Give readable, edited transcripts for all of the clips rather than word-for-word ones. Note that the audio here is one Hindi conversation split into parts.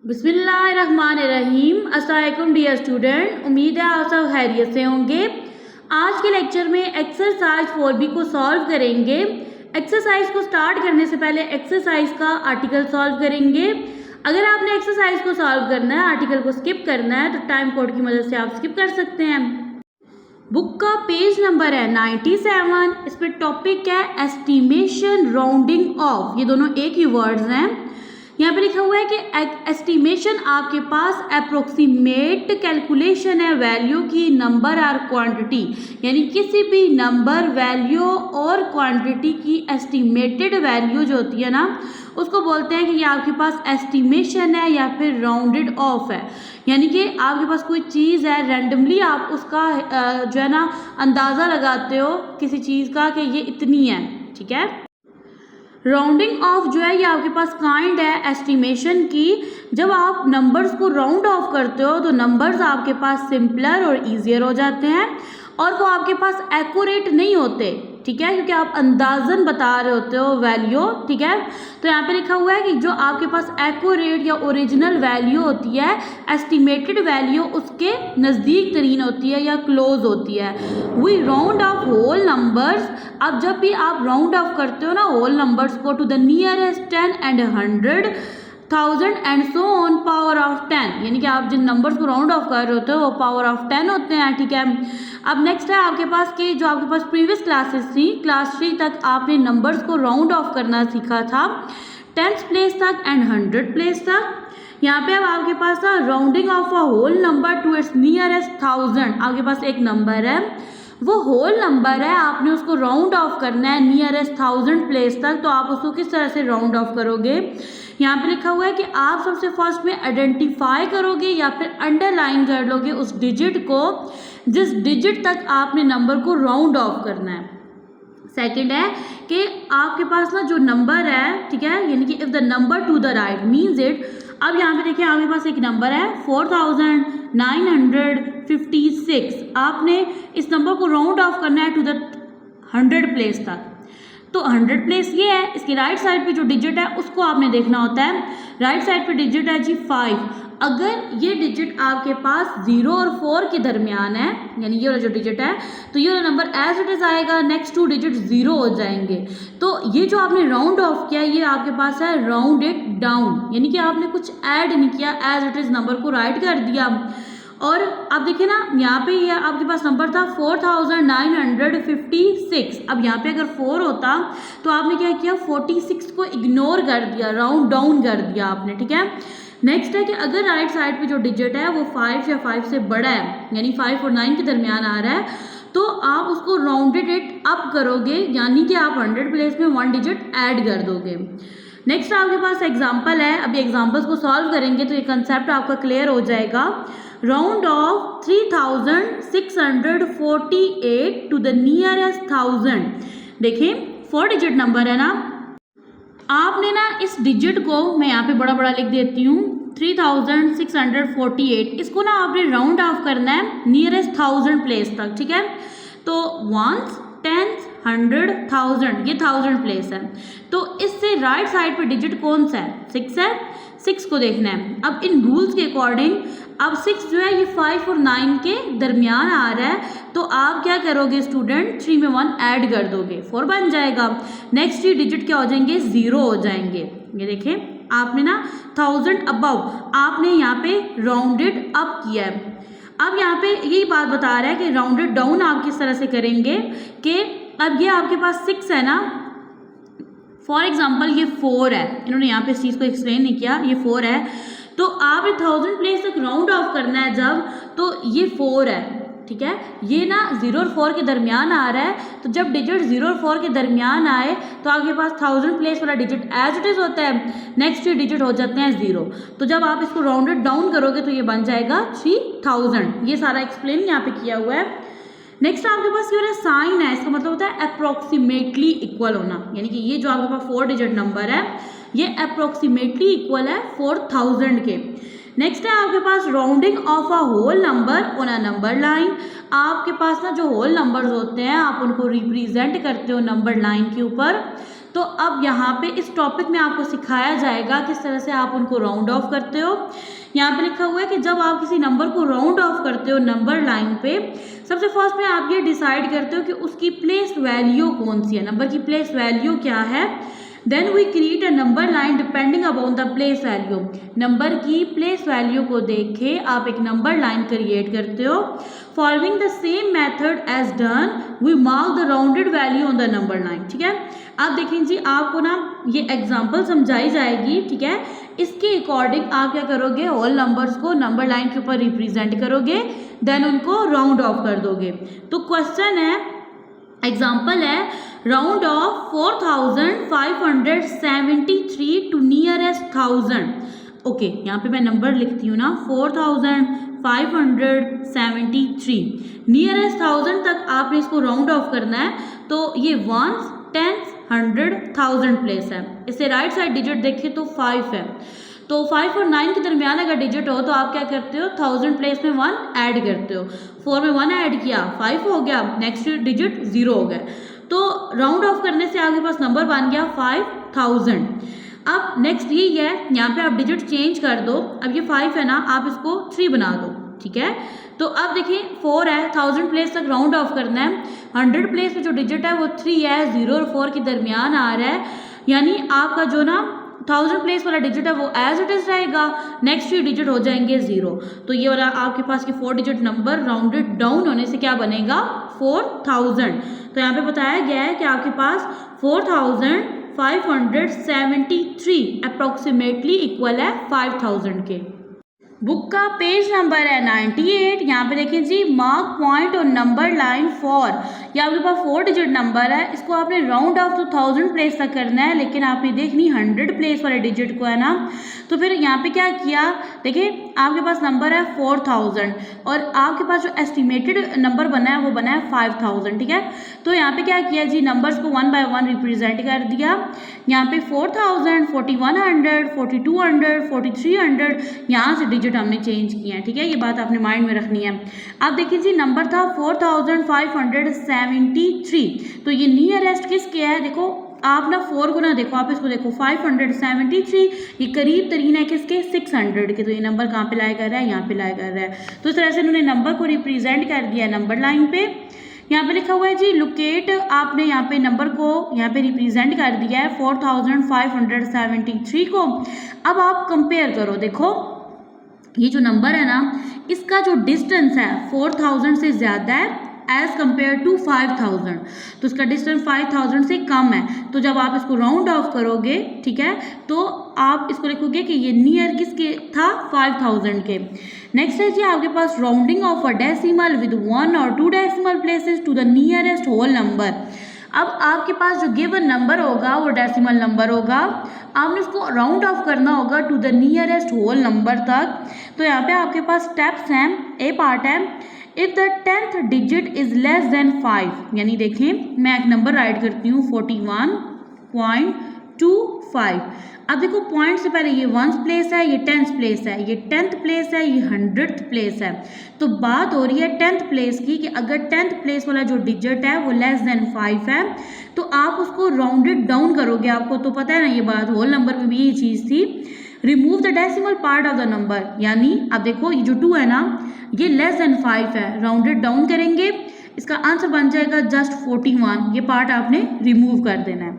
बिस्मिल्लाहिर्रहमानिर्रहीम। अस्सलाम वालेकुम डियर स्टूडेंट, उम्मीद है आप सब खैरियत से होंगे। आज के लेक्चर में एक्सरसाइज 4B को सॉल्व करेंगे। एक्सरसाइज को स्टार्ट करने से पहले एक्सरसाइज का आर्टिकल सॉल्व करेंगे। अगर आपने एक्सरसाइज को सॉल्व करना है, आर्टिकल को स्किप करना है, तो टाइम कोड की मदद से आप स्किप कर सकते हैं। बुक का पेज नंबर है 97। इस पर टॉपिक है एस्टिमेशन राउंडिंग ऑफ। ये दोनों एक ही वर्ड्स हैं। यहाँ पे लिखा हुआ है कि एस्टिमेशन आपके पास अप्रोक्सीमेट कैलकुलेशन है वैल्यू की, नंबर और क्वांटिटी, यानी किसी भी नंबर, वैल्यू और क्वांटिटी की एस्टिमेटेड वैल्यू जो होती है ना, उसको बोलते हैं कि ये आपके पास एस्टिमेशन है या फिर राउंडेड ऑफ है। यानी कि आपके पास कोई चीज़ है, रैंडमली आप उसका जो है ना अंदाज़ा लगाते हो किसी चीज़ का कि ये इतनी है, ठीक है। राउंडिंग ऑफ जो है ये आपके पास काइंड है एस्टिमेशन की। जब आप नंबर्स को राउंड ऑफ करते हो तो नंबर्स आपके पास सिंपलर और ईजियर हो जाते हैं और वो आपके पास एक्यूरेट नहीं होते, ठीक है, क्योंकि आप अंदाजन बता रहे होते हो वैल्यू, ठीक है। तो यहाँ पे लिखा हुआ है कि जो आपके पास एक्यूरेट या ओरिजिनल वैल्यू होती है, एस्टिमेटेड वैल्यू उसके नज़दीक तरीन होती है या क्लोज होती है। We round off whole numbers. अब जब भी आप राउंड ऑफ करते हो ना होल नंबर्स को to the nearest 10 and 100, 1000 and so on power of 10, यानी कि आप जिन नंबर्स को राउंड ऑफ कर रहे होते हो वो पावर ऑफ 10 होते हैं, ठीक है। अब नेक्स्ट है आपके पास कि जो आपके पास प्रीवियस क्लासेस थी, क्लास 3 तक आपने नंबर्स को राउंड ऑफ करना सीखा था, 10th प्लेस तक एंड 100th प्लेस तक। यहाँ पे अब आपके पास था rounding off a whole number to its nearest 1000। आपके पास एक नंबर है, वो होल नंबर है, आपने उसको राउंड ऑफ करना है नियरेस्ट 1000 प्लेस तक। तो आप उसको किस तरह से राउंड ऑफ करोगे? यहाँ पे लिखा हुआ है कि आप सबसे फर्स्ट में आइडेंटिफाई करोगे या फिर अंडरलाइन कर लोगे उस डिजिट को जिस डिजिट तक आपने नंबर को राउंड ऑफ करना है। सेकंड है कि आपके पास ना जो नंबर है, ठीक है, यानी कि if the number two the right means it. अब यहाँ पे देखिए आपके पास एक नंबर है 4956। आपने इस नंबर को राउंड ऑफ करना है टू द 100 प्लेस तक। तो 100 प्लेस ये है, इसकी राइट साइड पे जो डिजिट है उसको आपने देखना होता है। राइट साइड पे डिजिट है जी 5। अगर ये डिजिट आपके पास 0 और 4 के दरमियान है, यानी ये वाला जो डिजिट है, तो ये वाला नंबर एज इट इज आएगा, नेक्स्ट 2 डिजिट 0 हो जाएंगे। तो ये जो आपने राउंड ऑफ किया ये आपके पास है राउंड इट डाउन, यानी कि आपने कुछ ऐड नहीं किया, एज इट इज नंबर को राइट कर दिया। और अब देखिए ना यहाँ पे ये आपके पास नंबर था 4956। अब यहाँ पे अगर 4 होता तो आपने क्या किया, 46 को इग्नोर कर दिया, राउंड डाउन कर दिया आपने, ठीक है। नेक्स्ट है कि अगर राइट साइड पे जो डिजिट है वो 5 या 5 से बड़ा है, यानी 5 और 9 के दरमियान आ रहा है, तो आप उसको राउंडेड इट अप करोगे, यानी कि आप 100 प्लेस में 1 डिजिट ऐड कर दोगे। नेक्स्ट आपके पास एग्जाम्पल है। अभी एग्जाम्पल्स को सॉल्व करेंगे तो ये कंसेप्ट आपका क्लियर हो जाएगा। Round off 3648 to the nearest 1000। देखिए 4 डिजिट नंबर है ना, आपने ना इस डिजिट को, मैं यहाँ पे बड़ा बड़ा लिख देती हूँ, 3648, इसको ना आपने राउंड ऑफ करना है नियरेस्ट 1000 प्लेस तक, ठीक है। तो 1s, 10s, 100, 1000, ये 1000 प्लेस है। तो इससे राइट साइड पे डिजिट कौन सा है? 6 है, 6 को देखना है। अब इन रूल्स के अकॉर्डिंग अब 6 जो है ये 5 और 9 के दरमियान आ रहा है, तो आप क्या करोगे स्टूडेंट, 3 में 1 ऐड कर दोगे, 4 बन जाएगा। नेक्स्ट ये डिजिट क्या हो जाएंगे, 0 हो जाएंगे। ये देखें आपने ना 1000 अबव आपने यहाँ पे राउंडेड अप किया है। अब यहाँ पे यही बात बता रहा है कि राउंडेड डाउन आप किस तरह से करेंगे कि अब ये आपके पास 6 है ना, फॉर एग्जाम्पल ये 4 है, इन्होंने यहाँ पे इस चीज़ को एक्सप्लेन नहीं किया, ये 4 है, तो आप 1000 प्लेस तक राउंड ऑफ करना है जब, तो ये 4 है, ठीक है, ये ना 0 और 4 के दरमियान आ रहा है, तो जब डिजिट 0 और 4 के दरमियान आए तो आपके पास 1000 प्लेस वाला डिजिट एज इट इज होता है, नेक्स्ट ये डिजिट हो जाते हैं 0। तो जब आप इसको राउंडेड डाउन करोगे तो ये बन जाएगा 3000। ये सारा एक्सप्लेन यहाँ पे किया हुआ है। नेक्स्ट आपके पास ये वाला साइन है, इसका मतलब होता है अप्रोक्सीमेटली इक्वल होना, यानी कि ये जो आपके पास 4 डिजिट नंबर है ये अप्रोक्सीमेटली इक्वल है 4000 के। नेक्स्ट है आपके पास rounding off a whole number on a number line. आपके पास ना जो होल नंबर्स होते हैं आप उनको रिप्रेजेंट करते हो नंबर लाइन के ऊपर। तो अब यहाँ पे इस टॉपिक में आपको सिखाया जाएगा किस तरह से आप उनको राउंड ऑफ करते हो। यहाँ पे लिखा हुआ है कि जब आप किसी नंबर को राउंड ऑफ करते हो नंबर लाइन पे, सबसे फर्स्ट में आप ये डिसाइड करते हो कि उसकी प्लेस वैल्यू कौन सी है, नंबर की प्लेस वैल्यू क्या है। Then we create a number line depending upon the place value. Number की प्लेस वैल्यू को देख के आप एक नंबर लाइन क्रिएट करते हो। Following the same method as done we mark the rounded value on the number line. ठीक है, आप देखें जी, आपको ना ये एग्जांपल समझाई जाएगी। ठीक है, इसके अकॉर्डिंग आप क्या करोगे, ऑल नंबर्स को नंबर लाइन के ऊपर रिप्रेजेंट करोगे, देन उनको राउंड ऑफ कर दोगे। तो क्वेश्चन है, एग्जाम्पल है, round off 4573 to nearest 1000। Okay, यहाँ पे मैं नंबर लिखती हूँ ना, 4573 नियरेस्ट 1000 तक आपने इसको राउंड ऑफ करना है। तो ये 1s, 10s, 100, 1000 प्लेस है। इससे राइट साइड डिजिट देखिए तो 5 है। तो 5 और 9 के दरमियान अगर डिजिट हो तो आप क्या करते हो, 1000 प्लेस में 1 ऐड करते हो। 4 में 1 ऐड किया, 5 हो गया, नेक्स्ट डिजिट 0 हो गया। तो राउंड ऑफ करने से आपके पास नंबर बन गया 5000। अब नेक्स्ट ये है, यहाँ पे आप डिजिट चेंज कर दो। अब ये 5 है ना, आप इसको 3 बना दो। ठीक है, तो अब देखिए 4 है, 1000 प्लेस तक राउंड ऑफ करना है। 100 प्लेस में जो डिजिट है वो 3 है, 0 और 4 के दरमियान आ रहा है, यानी आपका जो ना 1000 प्लेस वाला डिजिट है वो एज इट इज रहेगा, नेक्स्ट ये डिजिट हो जाएंगे 0। तो ये वाला आपके पास के 4 डिजिट नंबर राउंडेड डाउन होने से क्या बनेगा, 4000। तो यहाँ पे बताया गया है कि आपके पास 4573 अप्रोक्सीमेटली इक्वल है 5000 के। बुक का पेज नंबर है 98। यहाँ पे देखें जी, मार्क पॉइंट और नंबर लाइन फॉर, ये आपके पास 4 डिजिट नंबर है, इसको आपने राउंड ऑफ तो 1000 प्लेस तक करना है, लेकिन आपने देखनी 100 प्लेस वाले डिजिट को है ना। तो फिर यहाँ पे क्या किया, देखिए आपके पास नंबर है 4000 और आपके पास जो एस्टिमेटेड नंबर बना है वो बना है 5000। ठीक है, तो यहाँ पे क्या किया जी, नंबर्स को 1 बाय 1 रिप्रेजेंट कर दिया। यहाँ पे 4000, 4100, 4200, 4300 यहाँ से डिजिट हमने चेंज किया है। ठीक है, ये बात आपने माइंड में रखनी है। अब देखिए जी, नंबर था 4573, तो ये नियरेस्ट किसके है, देखो आप ना 4 को ना देखो, आप इसको देखो 573, ये करीब तरीन है किसके, 600 के। तो ये नंबर कहाँ पे लाया कर रहा है, यहाँ पे लाया कर रहा है। तो इस तरह से उन्होंने नंबर को रिप्रेजेंट कर दिया नंबर लाइन पे। यहाँ पे लिखा हुआ है जी, लोकेट, आपने यहाँ पे नंबर को यहाँ पे रिप्रेजेंट कर दिया है 4573 को। अब आप कंपेयर करो, देखो ये जो नंबर है ना, इसका जो डिस्टेंस है 4000 से ज़्यादा है एज कम्पेयर टू 5000, तो इसका डिस्टेंस 5000 से कम है। तो जब आप इसको राउंड ऑफ करोगे, ठीक है, तो आप इसको लिखोगे कि ये नियर किसके था, 5000 के। नेक्स्ट है जी आपके पास rounding off a decimal with 1 और 2 decimal places to the nearest whole number. अब आपके पास जो गिवन नंबर होगा वो डेसिमल नंबर होगा, आपने उसको राउंड ऑफ करना होगा to the nearest whole number तक। तो यहाँ पे आपके पास स्टेप्स हैं। ए पार्ट है, if the 10th digit is less than 5, यानी देखें मैं एक नंबर राइट करती हूँ 41.25। अब देखो पॉइंट से पहले ये 1th प्लेस है, ये 10th प्लेस है, ये 10th प्लेस है, ये 100th प्लेस है। तो बात हो रही है 10th प्लेस की कि अगर 10th प्लेस वाला जो डिजिट है वो लेस देन 5 है तो आप उसको राउंडेड डाउन करोगे। आपको तो पता है ना ये बात, होल नंबर में भी ये चीज़ थी। Remove the decimal part of the number, यानी अब देखो ये जो 2 है ना, ये लेस देन 5 है, राउंडेड डाउन करेंगे, इसका आंसर बन जाएगा जस्ट 41। ये पार्ट आपने रिमूव कर देना है।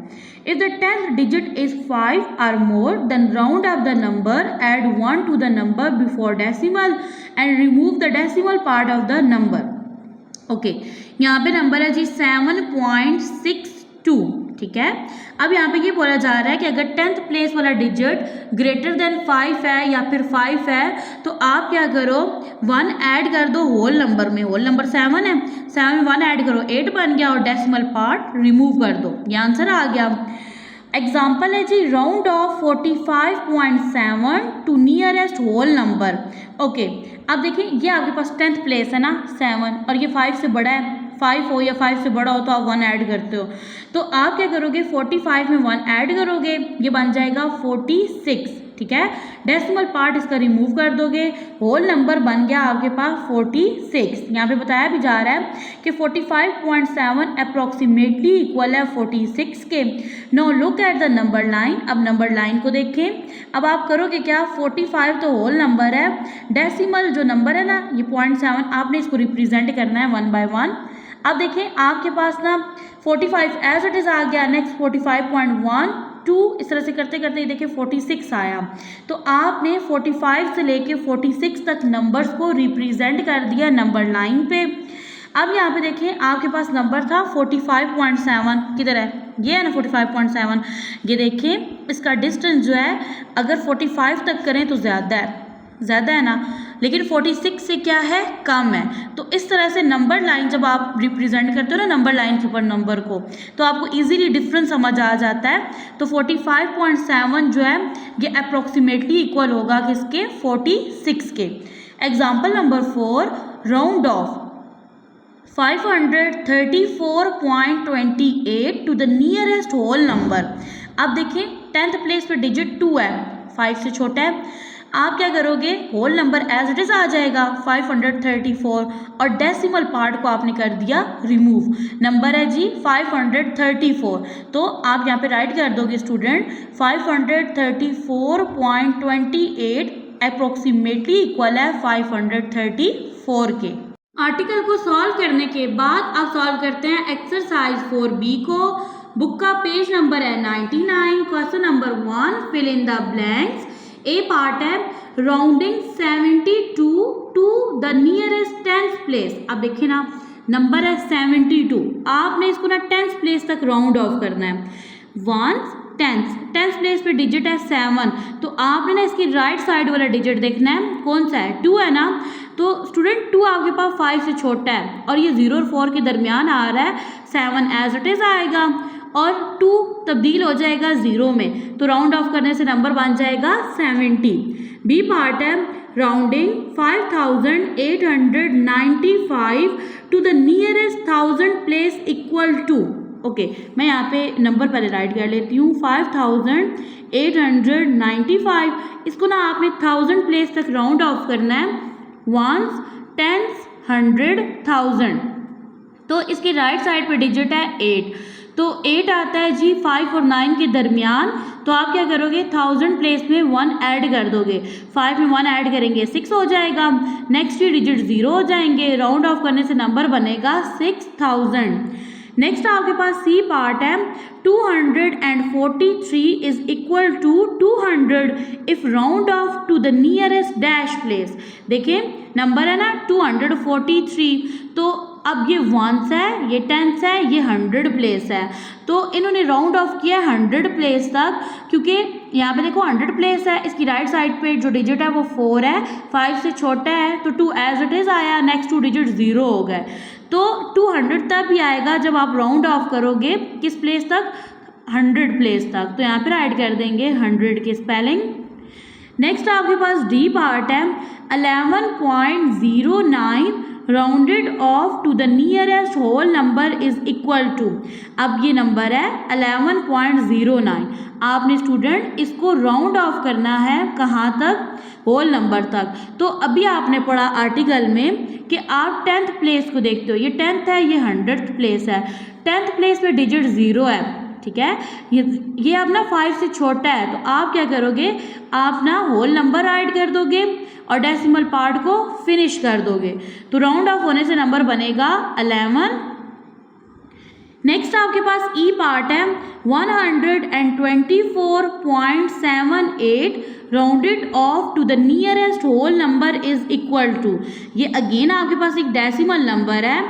If the 10th digit is 5 और more than round up the number, add 1 to the number before decimal and remove the decimal part of the number. Okay, यहाँ पे नंबर है जी 7.62। ठीक है, अब यहाँ पे ये बोला जा रहा है कि अगर 10th प्लेस वाला डिजिट ग्रेटर देन 5 है या फिर 5 है तो आप क्या करो, 1 ऐड कर दो होल नंबर में। होल नंबर 7 है, 7 में 1 ऐड करो, 8 बन गया और डेसिमल पार्ट रिमूव कर दो, ये आंसर आ गया। एग्जाम्पल है जी, round off 45.7 to nearest whole number. Okay, अब देखिए ये आपके पास 10th प्लेस है ना 7 और ये 5 से बड़ा है, 5 हो या 5 से बड़ा हो तो आप 1 ऐड करते हो। तो आप क्या करोगे, 45 में 1 ऐड करोगे, ये बन जाएगा 46। ठीक है। डेसिमल पार्ट इसका रिमूव कर दोगे, होल नंबर बन गया आपके पास 46। यहाँ पे बताया भी जा रहा है कि 45.7 अप्रोक्सीमेटली इक्वल है 46 के। Now look at the number line. अब नंबर लाइन को देखें। अब आप करोगे क्या, 45 तो होल नंबर है, डेसिमल जो नंबर है ना ये 0.7, आपने इसको रिप्रेजेंट करना है 1 by 1। अब देखें आपके पास ना 45 एज इट इज़ आ गया, नेक्स्ट 45.1 2, इस तरह से करते करते ये देखिए 46 आया। तो आपने 45 से लेके 46 तक नंबर्स को रिप्रेजेंट कर दिया नंबर लाइन पे। अब यहाँ पे देखें आपके पास नंबर था 45.7, किधर है, ये है ना 45.7। ये देखें इसका डिस्टेंस जो है अगर 45 तक करें तो ज़्यादा है ना, लेकिन 46 से क्या है, कम है। तो इस तरह से नंबर लाइन जब आप रिप्रेजेंट करते हो ना नंबर लाइन के ऊपर नंबर को, तो आपको इजीली डिफरेंस समझ आ जाता है। तो 45.7 जो है ये अप्रोक्सीमेटली इक्वल होगा किसके, 46 के। Example number 4, round off 534.28 to the nearest whole number. अब देखें 10th प्लेस पे डिजिट 2 है, 5 से छोटा है। आप क्या करोगे, whole number as it is आ जाएगा 534 और डेसिमल पार्ट को आपने कर दिया रिमूव। नंबर है जी 534, तो आप यहाँ पे राइट कर दोगे स्टूडेंट 534.28 अप्रोक्सीमेटली इक्वल है 534 के। आर्टिकल को सॉल्व करने के बाद अब सॉल्व करते हैं एक्सरसाइज 4B को। बुक का पेज नंबर है 99। Question number 1, fill in the blanks. A part है rounding 72 to the nearest 10th place. अब देखिए ना नंबर है 72, आपने इसको ना 10th प्लेस तक राउंड ऑफ करना है। 10th प्लेस पे डिजिट है 7, तो आपने ना इसकी राइट साइड वाला डिजिट देखना है, कौन सा है, 2 है ना। तो स्टूडेंट 2 आपके पास 5 से छोटा है और ये 0 और 4 के दरमियान आ रहा है, 7 एज इट इज आएगा और 2 तब्दील हो जाएगा 0 में, तो राउंड ऑफ करने से नंबर बन जाएगा 70। बी पार्ट है rounding 5895 to the nearest 1000 place equal to. ओके, मैं यहाँ पे नंबर पहले राइट कर लेती हूँ, 5895, इसको ना आपने 1000 प्लेस तक राउंड ऑफ करना है, 1s, 10s, 100, 1000। तो इसकी राइट साइड पे डिजिट है 8, तो 8 आता है जी 5 और 9 के दरमियान। तो आप क्या करोगे, 1000 प्लेस में 1 ऐड कर दोगे, 5 में 1 ऐड करेंगे 6 हो जाएगा, नेक्स्ट ये डिजिट 0 हो जाएंगे, राउंड ऑफ करने से नंबर बनेगा 6000। नेक्स्ट आपके पास सी पार्ट है 243 is equal to 200 if round off to the nearest dash place. देखिए नंबर है ना 243, तो अब ये 1s है, ये 10s है, ये 100 प्लेस है, तो इन्होंने राउंड ऑफ किया 100 प्लेस तक, क्योंकि यहाँ पे देखो 100 प्लेस है, इसकी राइट साइड पे जो डिजिट है वो 4 है, 5 से छोटा है, तो 2 एज इट इज आया, नेक्स्ट 2 डिजिट 0 हो गए। तो 200 तक भी आएगा जब आप राउंड ऑफ करोगे किस प्लेस तक, 100 प्लेस तक, तो यहाँ पे राइट कर देंगे 100 की स्पेलिंग। नेक्स्ट आपके पास डी पार्ट है 11.09 rounded off to the nearest whole number is equal to. अब ये नंबर है 11.09, आपने स्टूडेंट इसको राउंड ऑफ करना है कहाँ तक, होल नंबर तक। तो अभी आपने पढ़ा आर्टिकल में कि आप 10th प्लेस को देखते हो, ये 10th है, ये 100th प्लेस है, 10th प्लेस पे डिजिट 0 है, ठीक है, ये अब ना 5 से छोटा है, तो आप क्या करोगे, आप ना होल नंबर ऐड कर दोगे और डेसिमल पार्ट को फिनिश कर दोगे, तो राउंड ऑफ होने से नंबर बनेगा 11। नेक्स्ट आपके पास ई पार्ट है 124.78 rounded off to the nearest whole number is equal to. ये अगेन आपके पास एक डेसिमल नंबर है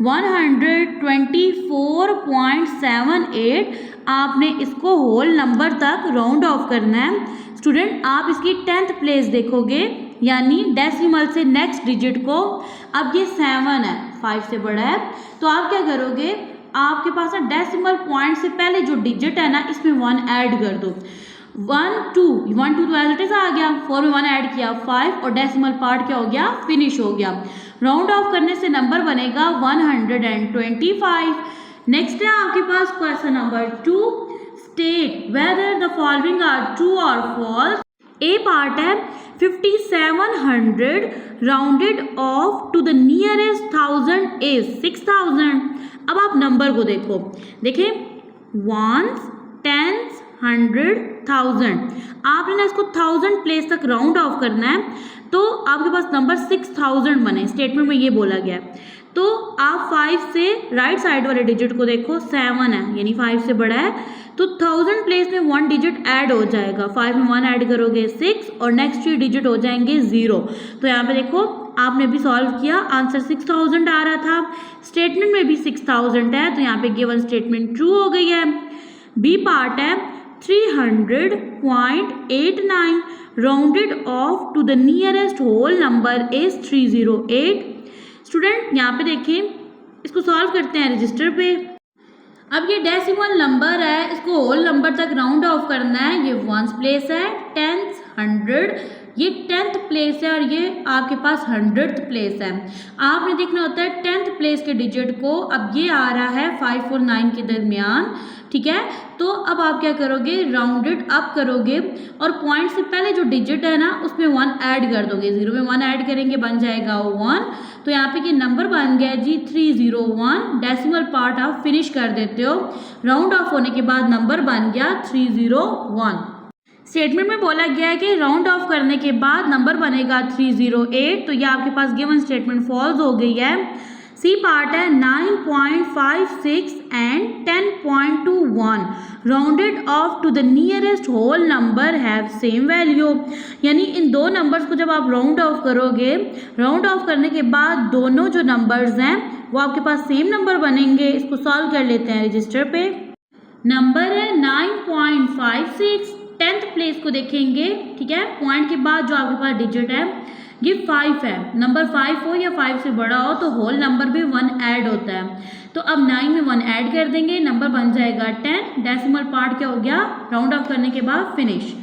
124.78, आपने इसको होल नंबर तक राउंड ऑफ करना है। स्टूडेंट आप इसकी 10th प्लेस देखोगे, यानी डेसिमल से नेक्स्ट डिजिट को, अब ये 7 है, 5 से बड़ा है, तो आप क्या करोगे, आपके पास ना डेसिमल पॉइंट से पहले जो डिजिट है ना इसमें 1 ऐड कर दो, 1 2 तो एज इट इज आ गया, 4 में 1 ऐड किया 5 और डेसिमल पार्ट क्या हो गया, फिनिश हो गया। राउंड ऑफ करने से नंबर बनेगा 125। नेक्स्ट है आपके पास question number 2, state whether the following are true और फॉल्स ए पार्ट है 5700 rounded off to the nearest 1000 is 6000। अब आप नंबर को देखो, देखें वंस, टेंस, 100, 1000। आपने ना इसको 1000 प्लेस तक राउंड ऑफ करना है, तो आपके पास नंबर 6000 बने। स्टेटमेंट में ये बोला गया है। तो आप 5 से राइट साइड वाले डिजिट को देखो, 7 है यानी 5 से बड़ा है, तो 1000 प्लेस में 1 डिजिट ऐड हो जाएगा। 5 में 1 ऐड करोगे 6 और नेक्स्ट 3 डिजिट हो जाएंगे 0। तो यहाँ पे देखो आपने भी सॉल्व किया, आंसर 6000 आ रहा था। स्टेटमेंट में भी 6000 है, तो यहाँ पे गिवन स्टेटमेंट ट्रू हो गई है। बी पार्ट है 300.89 rounded off to the nearest whole number is 308। Student यहाँ पे देखिए, इसको सॉल्व करते हैं रजिस्टर पे। अब ये डेसिमल नंबर है, इसको होल नंबर तक राउंड ऑफ करना है। ये वंस प्लेस है, टेंथ, 100, ये 10th प्लेस है और ये आपके पास 100th प्लेस है। आपने देखना होता है 10th प्लेस के डिजिट को। अब ये आ रहा है 5 और 9 के दरमियान, ठीक है। तो अब आप क्या करोगे, राउंडेड अप करोगे और पॉइंट से पहले जो डिजिट है ना उसमें 1 ऐड कर दोगे। 0 में 1 ऐड करेंगे, बन जाएगा 1। तो यहाँ पे ये नंबर बन गया जी 301। डेसिमल पार्ट आप फिनिश कर देते हो, राउंड ऑफ होने के बाद नंबर बन गया 301। स्टेटमेंट में बोला गया है कि राउंड ऑफ करने के बाद नंबर बनेगा 308। तो ये आपके पास गिवन स्टेटमेंट फॉल्स हो गई है। सी पार्ट है 9.56 and 10.21 rounded off to the nearest whole number have same value. यानी इन दो नंबर्स को जब आप राउंड ऑफ करोगे, राउंड ऑफ करने के बाद दोनों जो नंबर्स हैं वो आपके पास सेम नंबर बनेंगे। इसको सॉल्व कर लेते हैं रजिस्टर पे। नंबर है 9.56, 10th प्लेस को देखेंगे, ठीक है। पॉइंट के बाद जो आपके पास डिजिट है ये 5 है। नंबर 5 हो या 5 से बड़ा हो तो होल नंबर भी 1 ऐड होता है। तो अब 9 में 1 ऐड कर देंगे, नंबर बन जाएगा 10। डेसिमल पार्ट क्या हो गया, राउंड ऑफ करने के बाद फिनिश।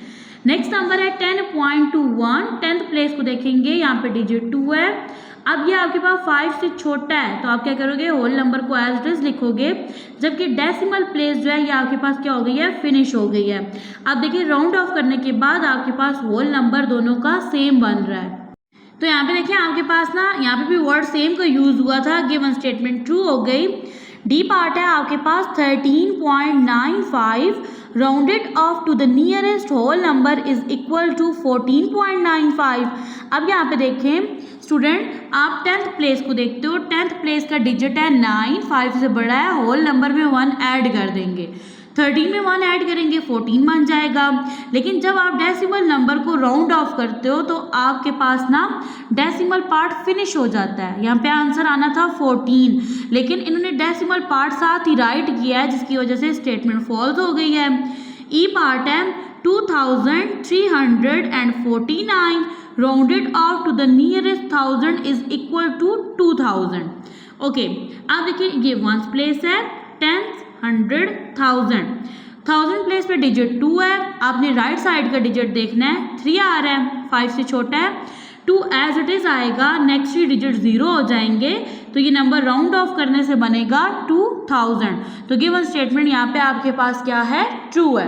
नेक्स्ट नंबर है 10.21, 10th प्लेस को देखेंगे, यहाँ पे डिजिट 2 है। अब ये आपके पास 5 से छोटा है, तो आप क्या करोगे, होल नंबर को एज इट इज लिखोगे, जबकि डेसिमल प्लेस जो है ये आपके पास क्या हो गई है, फिनिश हो गई है। अब देखिए राउंड ऑफ करने के बाद आपके पास होल नंबर दोनों का सेम बन रहा है। तो यहाँ पे देखिए आपके पास ना यहाँ पे भी वर्ड सेम का यूज हुआ था, गिवन स्टेटमेंट ट्रू हो गई। डी पार्ट है आपके पास 13.95 rounded off to the nearest whole number is equal to 14.95। अब यहाँ पे देखें स्टूडेंट, आप 10th प्लेस को देखते हो, 10th प्लेस का डिजिट है 9, 5 से बड़ा है, होल नंबर में 1 ऐड कर देंगे। 13 में 1 ऐड करेंगे 14 बन जाएगा। लेकिन जब आप डेसिमल नंबर को राउंड ऑफ करते हो तो आपके पास ना डेसिमल पार्ट फिनिश हो जाता है। यहाँ पे आंसर आना था 14, लेकिन इन्होंने डेसिमल पार्ट साथ ही राइट किया है, जिसकी वजह से स्टेटमेंट फॉल्स हो गई है। ई पार्ट है 2349 rounded off to the nearest 1000 is equal to 2000। Okay, अब देखिए ये वंस प्लेस है, 10th, 100, 1000 प्लेस पे डिजिट 2 है। आपने राइट साइड का डिजिट देखना है, 3 आ रहा है, 5 से छोटा है, 2 एज इट इज आएगा, नेक्स्ट 3 डिजिट 0 हो जाएंगे। तो ये नंबर राउंड ऑफ करने से बनेगा 2000। तो गिवन स्टेटमेंट यहाँ पे आपके पास क्या है, ट्रू है।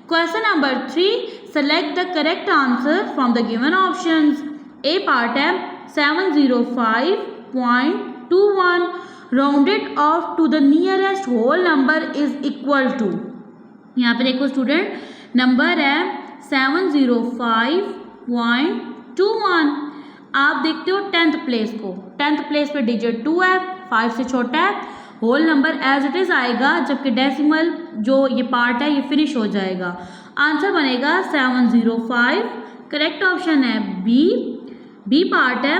Question number 3, select the correct answer from the given options. A part है 705.21 rounded off to the nearest whole number is equal to. यहाँ पे देखो स्टूडेंट, नंबर है 705.21। आप देखते हो 10th प्लेस को, 10th प्लेस पे डिजिट 2 है, 5 से छोटा है, whole number as it is आएगा, जबकि डेसिमल जो ये पार्ट है ये फिनिश हो जाएगा। आंसर बनेगा 705। करेक्ट ऑप्शन है बी। बी पार्ट है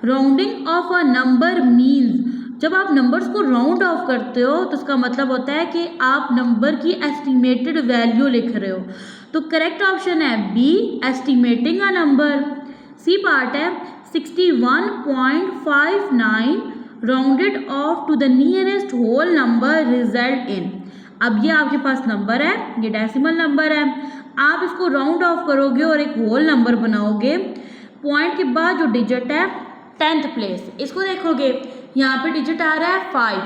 rounding off a number means, जब आप नंबर्स को राउंड ऑफ करते हो तो उसका मतलब होता है कि आप नंबर की एस्टिमेटेड वैल्यू लिख रहे हो। तो करेक्ट ऑप्शन है B, estimating a number. C part है 61.59 rounded off to the nearest whole number result in. अब ये आपके पास नंबर है, ये डेसिमल नंबर है, आप इसको राउंड ऑफ करोगे और एक होल नंबर बनाओगे। पॉइंट के बाद जो डिजिट है 10th प्लेस, इसको देखोगे, यहाँ पे डिजिट आ रहा है 5।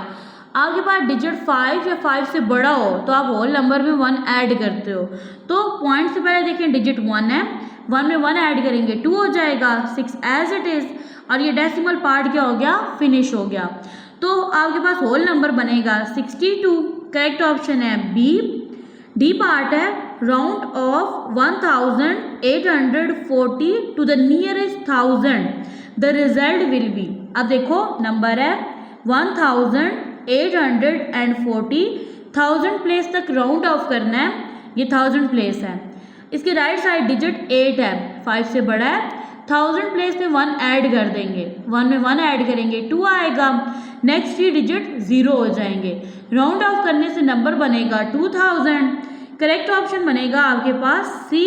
आपके पास डिजिट 5 या 5 से बड़ा हो तो आप होल नंबर में 1 ऐड करते हो। तो पॉइंट से पहले देखें डिजिट 1 है, 1 में 1 ऐड करेंगे 2 हो जाएगा, 6 एज इट इज़, और ये डेसिमल पार्ट क्या हो गया, फिनिश हो गया। तो आपके पास होल नंबर बनेगा 62। करेक्ट ऑप्शन है बी। डी पार्ट है round off 1840 to the nearest 1000 the result will be. अब देखो नंबर है 1840, 1000 प्लेस तक राउंड ऑफ करना है, ये 1000 प्लेस है, इसके राइट साइड डिजिट 8 है, 5 से बड़ा है, 1000 प्लेस में 1 ऐड कर देंगे, 1 में 1 ऐड करेंगे 2 आएगा, नेक्स्ट 3 डिजिट 0 हो जाएंगे, राउंड ऑफ करने से नंबर बनेगा 2000। करेक्ट ऑप्शन बनेगा आपके पास सी।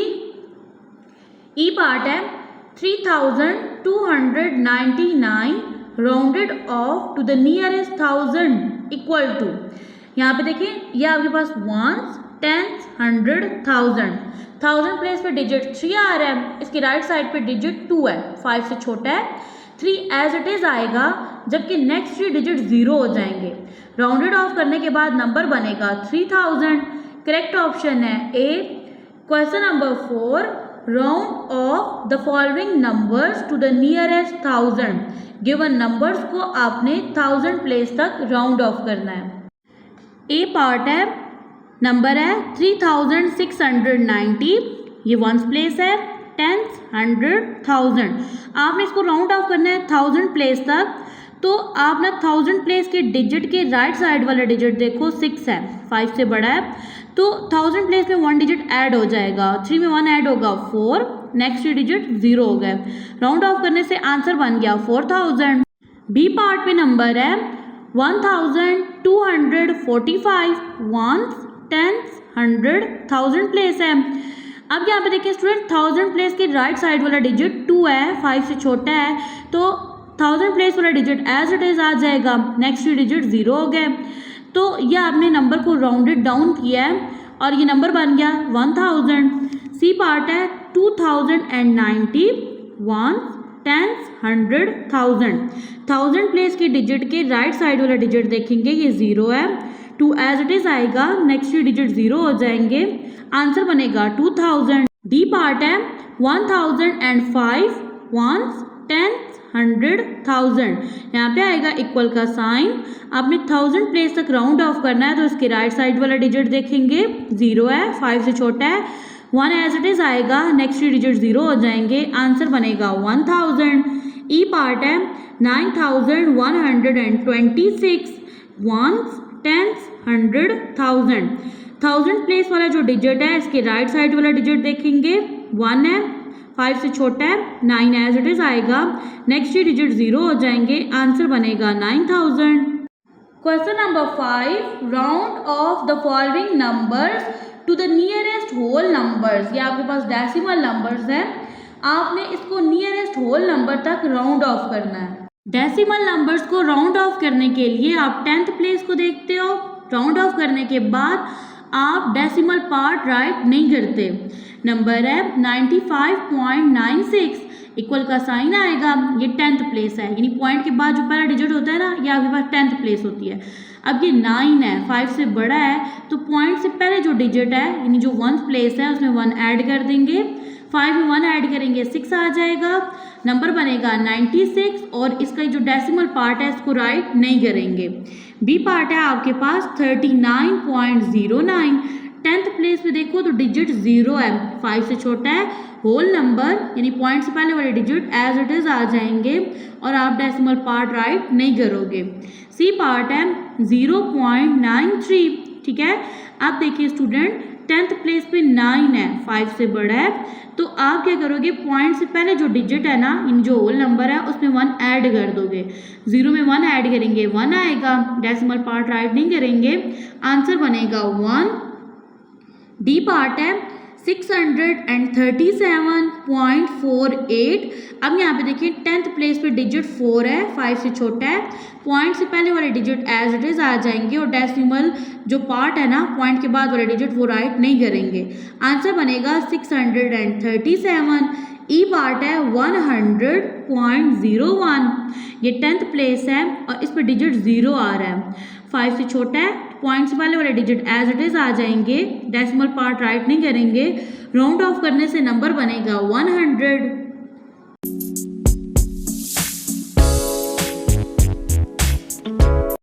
ई पार्ट है 3299 rounded off to the nearest 1000 equal to, यहाँ पे देखिए ये आपके पास वंस, टेंस, 100, 1000 प्लेस पे डिजिट 3 आ रहा है, इसकी राइट साइड पे डिजिट 2 है, 5 से छोटा है, 3 एज इट इज आएगा, जबकि नेक्स्ट 3 डिजिट 0 हो जाएंगे, राउंडेड ऑफ करने के बाद नंबर बनेगा 3000। करेक्ट ऑप्शन है A. Question number 4, round off the following numbers to the nearest 1000। Given numbers को आपने 1000 प्लेस तक राउंड ऑफ करना है। ए पार्ट है, नंबर है 3690, ये वंस प्लेस है, टेंस, 100, 1000, आपने इसको राउंड ऑफ करना है 1000 प्लेस तक। तो आप ना 1000 प्लेस के डिजिट के राइट साइड वाला डिजिट देखो 6 है, 5 से बड़ा है, तो 1000 प्लेस में 1 डिजिट ऐड हो जाएगा, 3 में 1 ऐड होगा 4, नेक्स्ट 3 डिजिट 0 हो गए, राउंड ऑफ करने से आंसर बन गया 4000। बी पार्ट पे नंबर है 1245, वंस, टेंस, 100, 1000 प्लेस है। अब यहाँ पे देखिए स्टूडेंट 1000 प्लेस के राइट साइड वाला डिजिट 2 है, 5 से छोटा है, तो 1000 प्लेस वाला डिजिट एज इट इज आ जाएगा, नेक्स्ट 3 डिजिट 0 हो गए, तो यह आपने नंबर को राउंडेड डाउन किया है और ये नंबर बन गया 1000। सी पार्ट है 2090, वंस, टेंस, 100, 1000 प्लेस के डिजिट के राइट साइड वाला डिजिट देखेंगे ये 0 है, 2 एज इट इज आएगा, नेक्स्ट 3 डिजिट 0 हो जाएंगे, आंसर बनेगा 2000। डी पार्ट है 1005, वंस, टेंस, 100, 1000, यहाँ पे आएगा इक्वल का साइन, आपने 1000 प्लेस तक राउंड ऑफ करना है, तो इसके राइट साइड वाला डिजिट देखेंगे 0 है, 5 से छोटा है, 1 एज इट इज आएगा, नेक्स्ट 3 डिजिट 0 हो जाएंगे, आंसर बनेगा 1000। ई पार्ट है 9126, वंस, टेंस, 100, 1000 प्लेस वाला जो डिजिट है इसके राइट साइड वाला डिजिट देखेंगे 1 है, 5 से छोटा है, 9 एज इट इज आएगा, नेक्स्ट 3 डिजिट 0 हो जाएंगे, आंसर बनेगा 9000। Question number 5, round off the following numbers to the nearest whole numbers. ये आपके पास डेसिमल नंबर्स हैं, आपने इसको नियरेस्ट होल नंबर तक राउंड ऑफ करना है। डेसिमल नंबर्स को राउंड ऑफ करने के लिए आप 10th प्लेस को देखते हो, राउंड ऑफ करने के बाद आप डेसिमल पार्ट राइट नहीं करते, नंबर है 95.96, इक्वल का साइन आएगा, ये 10th प्लेस है, यानी पॉइंट के बाद जो पहला डिजिट होता है ना, ये आपके पास 10th प्लेस होती है। अब ये 9 है, 5 से बड़ा है, तो पॉइंट से पहले जो डिजिट है यानी जो 1st प्लेस है उसमें 1 ऐड कर देंगे, 5 में 1 ऐड करेंगे 6 आ जाएगा, नंबर बनेगा 96, और इसका जो डेसिमल पार्ट है इसको राइट नहीं करेंगे। बी पार्ट है आपके पास 39.09, 10th प्लेस पे देखो तो डिजिट 0 है, 5 से छोटा है, होल नंबर यानी पॉइंट से पहले वाले डिजिट एज इट इज आ जाएंगे और आप डेसिमल पार्ट राइट नहीं करोगे। सी पार्ट है 0.93, ठीक है। अब देखिए स्टूडेंट 10th प्लेस पे 9 है, 5 से बड़ा है, तो आप क्या करोगे, पॉइंट से पहले जो डिजिट है ना, इन जो होल नंबर है उसमें 1 ऐड कर दोगे, 0 में 1 ऐड करेंगे 1 आएगा, डेसिमल पार्ट राइट नहीं करेंगे, आंसर बनेगा 1। डी पार्ट है 637.48। अब यहाँ पे देखिए 10th प्लेस पे डिजिट 4 है, 5 से छोटा है, पॉइंट से पहले वाले डिजिट एज इट इज आ जाएंगे और डेसिमल जो पार्ट है ना पॉइंट के बाद वाले डिजिट वो राइट नहीं करेंगे, आंसर बनेगा 637। ई पार्ट है 100.01, ये 10th प्लेस है और इस पर डिजिट 0 आ रहा है, 5 से छोटा है, पॉइंट से पहले वाले डिजिट एज इट इज आ जाएंगे, डेसिमल पार्ट राइट नहीं करेंगे, राउंड ऑफ करने से नंबर बनेगा 100।